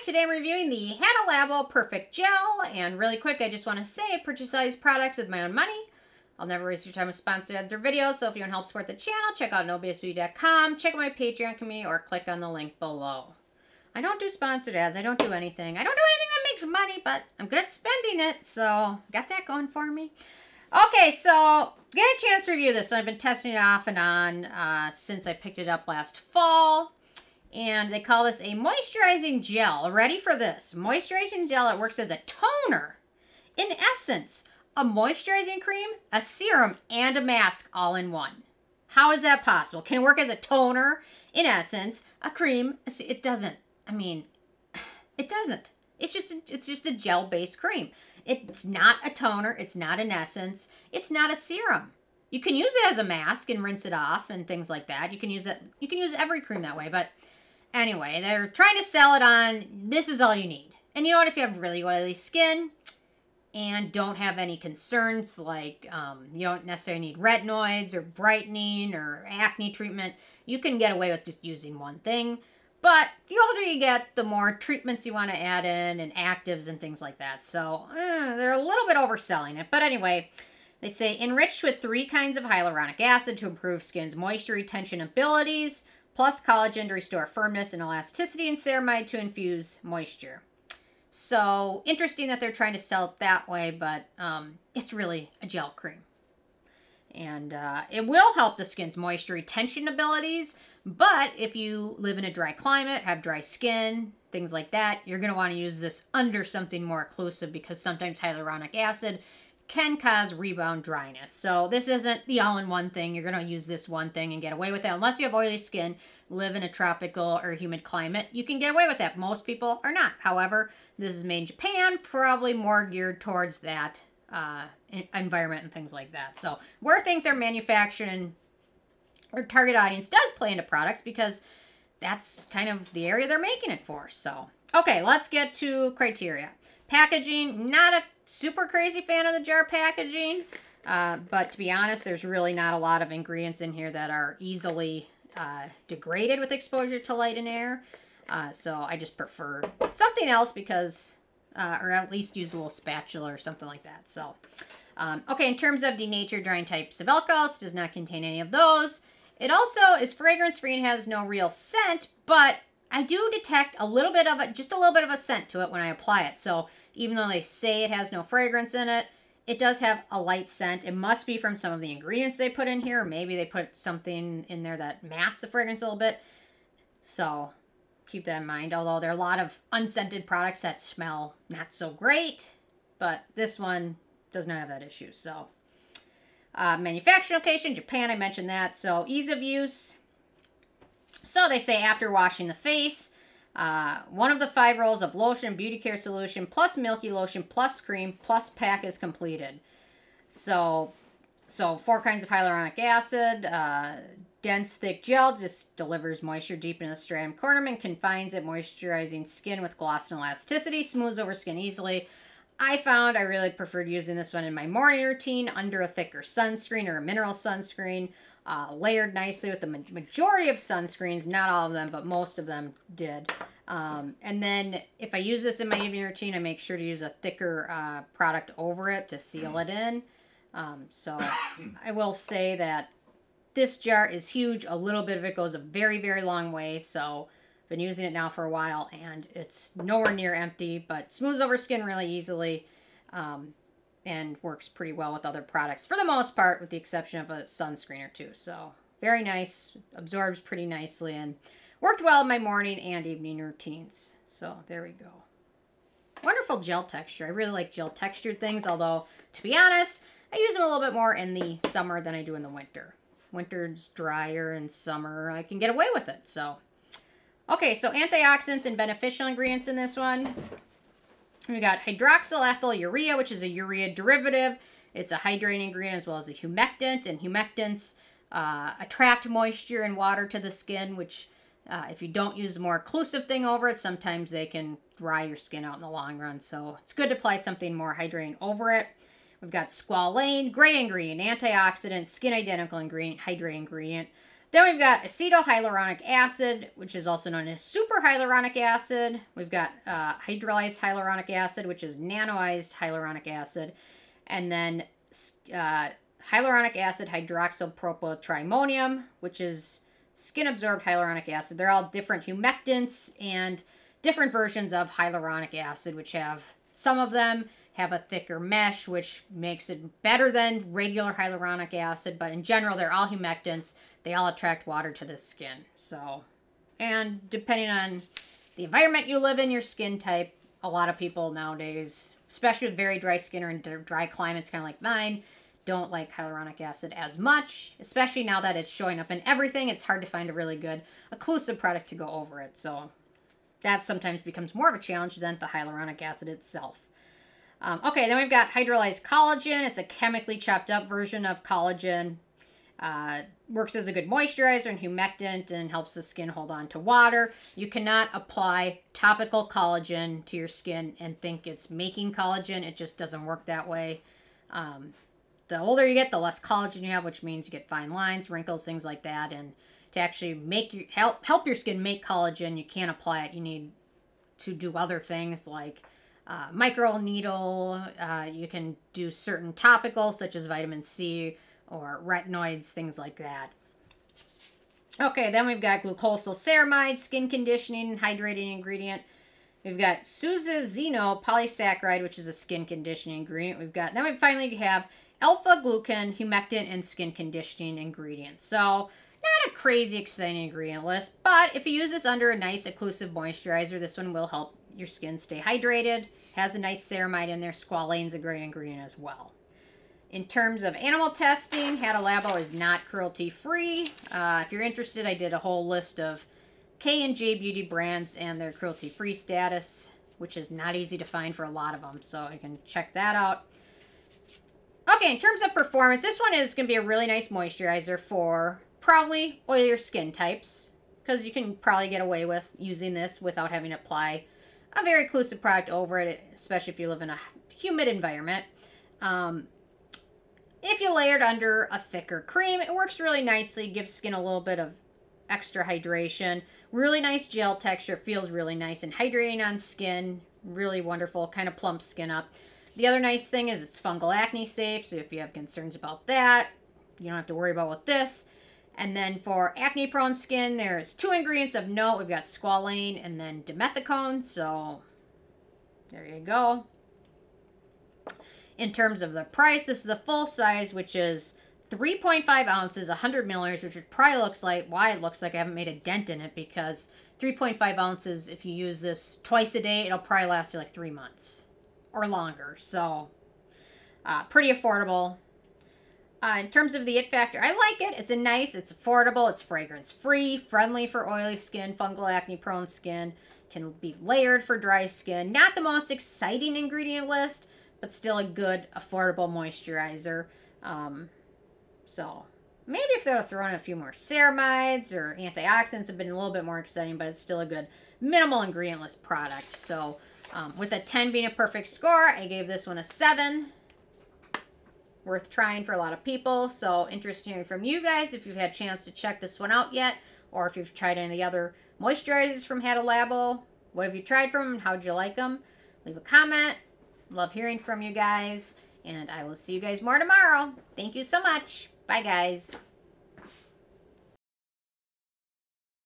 today I'm reviewing the Hada Labo Perfect Gel, and really quick, I just want to say I purchase all these products with my own money. I'll never waste your time with sponsored ads or videos, so if you want to help support the channel, check out nobsbeauty.com, check out my Patreon community, or click on the link below. I don't do sponsored ads, I don't do anything. I don't do anything that makes money, but I'm good at spending it, so got that going for me. Okay, so get a chance to review this. So I've been testing it off and on since I picked it up last fall. And they call this a moisturizing gel. Ready for this? Moisturizing gel, it works as a toner. In essence, a moisturizing cream, a serum, and a mask all in one. How is that possible? Can it work as a toner? In essence, a cream, it doesn't. I mean, it doesn't. It's just a gel-based cream. It's not a toner. It's not an essence. It's not a serum. You can use it as a mask and rinse it off and things like that. You can use it. You can use every cream that way, but anyway, they're trying to sell it on, this is all you need. And you know what, if you have really oily skin and don't have any concerns, like you don't necessarily need retinoids or brightening or acne treatment, you can get away with just using one thing. But the older you get, the more treatments you want to add in and actives and things like that. So they're a little bit overselling it. But anyway, they say enriched with 3 kinds of hyaluronic acid to improve skin's moisture retention abilities, plus collagen to restore firmness and elasticity, and ceramide to infuse moisture. So, interesting that they're trying to sell it that way, but it's really a gel cream. And it will help the skin's moisture retention abilities, but if you live in a dry climate, have dry skin, things like that, you're going to want to use this under something more occlusive because sometimes hyaluronic acid can cause rebound dryness. So this isn't the all-in-one thing. You're going to use this one thing and get away with it. Unless you have oily skin, live in a tropical or humid climate, you can get away with that. Most people are not. However, this is made in Japan, probably more geared towards that environment and things like that. So where things are manufactured and or target audience does play into products because that's kind of the area they're making it for. So, okay, let's get to criteria. Packaging, not a super crazy fan of the jar packaging, but to be honest, there's really not a lot of ingredients in here that are easily degraded with exposure to light and air. So I just prefer something else because, or at least use a little spatula or something like that. So, okay, in terms of denatured drying types of alcohols, does not contain any of those. It also is fragrance-free and has no real scent, but I do detect a little bit of it, just a little bit of a scent to it when I apply it. So even though they say it has no fragrance in it, it does have a light scent. It must be from some of the ingredients they put in here. Or maybe they put something in there that masks the fragrance a little bit. So keep that in mind. Although there are a lot of unscented products that smell not so great. But this one does not have that issue. So manufacturing location, Japan, I mentioned that. So ease of use. So they say after washing the face, 1 of the 5 rolls of lotion, beauty care solution, plus milky lotion, plus cream, plus pack is completed. So 4 kinds of hyaluronic acid, dense, thick gel, just delivers moisture deep into the stratum cornum and confines it, moisturizing skin with gloss and elasticity, smooths over skin easily. I found I really preferred using this one in my morning routine under a thicker sunscreen or a mineral sunscreen. Layered nicely with the majority of sunscreens, not all of them, but most of them did. And then if I use this in my evening routine, I make sure to use a thicker product over it to seal it in. So I will say that this jar is huge. A little bit of it goes a very, very long way. So I've been using it now for a while and it's nowhere near empty, but smooths over skin really easily. And works pretty well with other products for the most part, with the exception of a sunscreen or two. So very nice, absorbs pretty nicely, and worked well in my morning and evening routines. So there we go. Wonderful gel texture. I really like gel textured things, although to be honest, I use them a little bit more in the summer than I do in the winter. Winter's drier and summer, I can get away with it. So, okay, so antioxidants and beneficial ingredients in this one. We got hydroxyethyl urea, which is a urea derivative. It's a hydrating ingredient as well as a humectant. And humectants attract moisture and water to the skin, which if you don't use a more occlusive thing over it, sometimes they can dry your skin out in the long run. So it's good to apply something more hydrating over it. We've got squalane, gray ingredient, antioxidant, skin identical ingredient, hydrating ingredient. Then we've got acetyl acid, which is also known as super hyaluronic acid. We've got hydrolyzed hyaluronic acid, which is nano-ized hyaluronic acid. And then hyaluronic acid hydroxypropyl trimonium, which is skin-adsorbed hyaluronic acid. They're all different humectants and different versions of hyaluronic acid, which have, some of them have a thicker mesh, which makes it better than regular hyaluronic acid. But in general, they're all humectants. They all attract water to the skin. So, and depending on the environment you live in, your skin type, a lot of people nowadays, especially with very dry skin or in dry climates, kind of like mine, don't like hyaluronic acid as much, especially now that it's showing up in everything. It's hard to find a really good occlusive product to go over it. So that sometimes becomes more of a challenge than the hyaluronic acid itself. Okay, then we've got hydrolyzed collagen. It's a chemically chopped up version of collagen. Works as a good moisturizer and humectant and helps the skin hold on to water. You cannot apply topical collagen to your skin and think it's making collagen. It just doesn't work that way. The older you get, the less collagen you have, which means you get fine lines, wrinkles, things like that. And to actually make your, help your skin make collagen, you can't apply it. You need to do other things like micro needle. You can do certain topicals such as vitamin C or retinoids, things like that. Okay, then we've got glucosylceramide, skin conditioning, hydrating ingredient. We've got suizenzino-polysaccharide, which is a skin conditioning ingredient. Then we finally have α-glucan, humectant, and skin conditioning ingredients. So, not a crazy exciting ingredient list, but if you use this under a nice occlusive moisturizer, this one will help your skin stay hydrated. Has a nice ceramide in there. Squalane is a great ingredient as well. In terms of animal testing, Hada Labo is not cruelty-free. If you're interested, I did a whole list of K&J beauty brands and their cruelty-free status, which is not easy to find for a lot of them, so you can check that out. Okay, in terms of performance, this one is going to be a really nice moisturizer for probably oilier skin types, because you can probably get away with using this without having to apply a very occlusive product over it, especially if you live in a humid environment. If you layer it under a thicker cream, it works really nicely, gives skin a little bit of extra hydration. Really nice gel texture, feels really nice and hydrating on skin. Really wonderful, kind of plumps skin up. The other nice thing is it's fungal acne safe, so if you have concerns about that, you don't have to worry about with this. And then for acne prone skin, there's 2 ingredients of note. We've got squalane and then dimethicone, so there you go. In terms of the price, this is the full size, which is 3.5 ounces, 100 milliliters, which probably looks like why it looks like I haven't made a dent in it, because 3.5 ounces, if you use this twice a day, it'll probably last you like 3 months or longer. So pretty affordable. In terms of the it factor, I like it. It's it's affordable, it's fragrance free, friendly for oily skin, fungal acne prone skin, can be layered for dry skin. Not the most exciting ingredient list, but still a good, affordable moisturizer. So maybe if they would throw in a few more ceramides or antioxidants, have been a little bit more exciting, but it's still a good minimal ingredient list product. So with a 10 being a perfect score, I gave this one a 7. Worth trying for a lot of people. So interested in hearing from you guys if you've had a chance to check this one out yet, or if you've tried any of the other moisturizers from Hada Labo. What have you tried from them? How'd you like them? Leave a comment. Love hearing from you guys, and I will see you guys more tomorrow. Thank you so much. Bye, guys.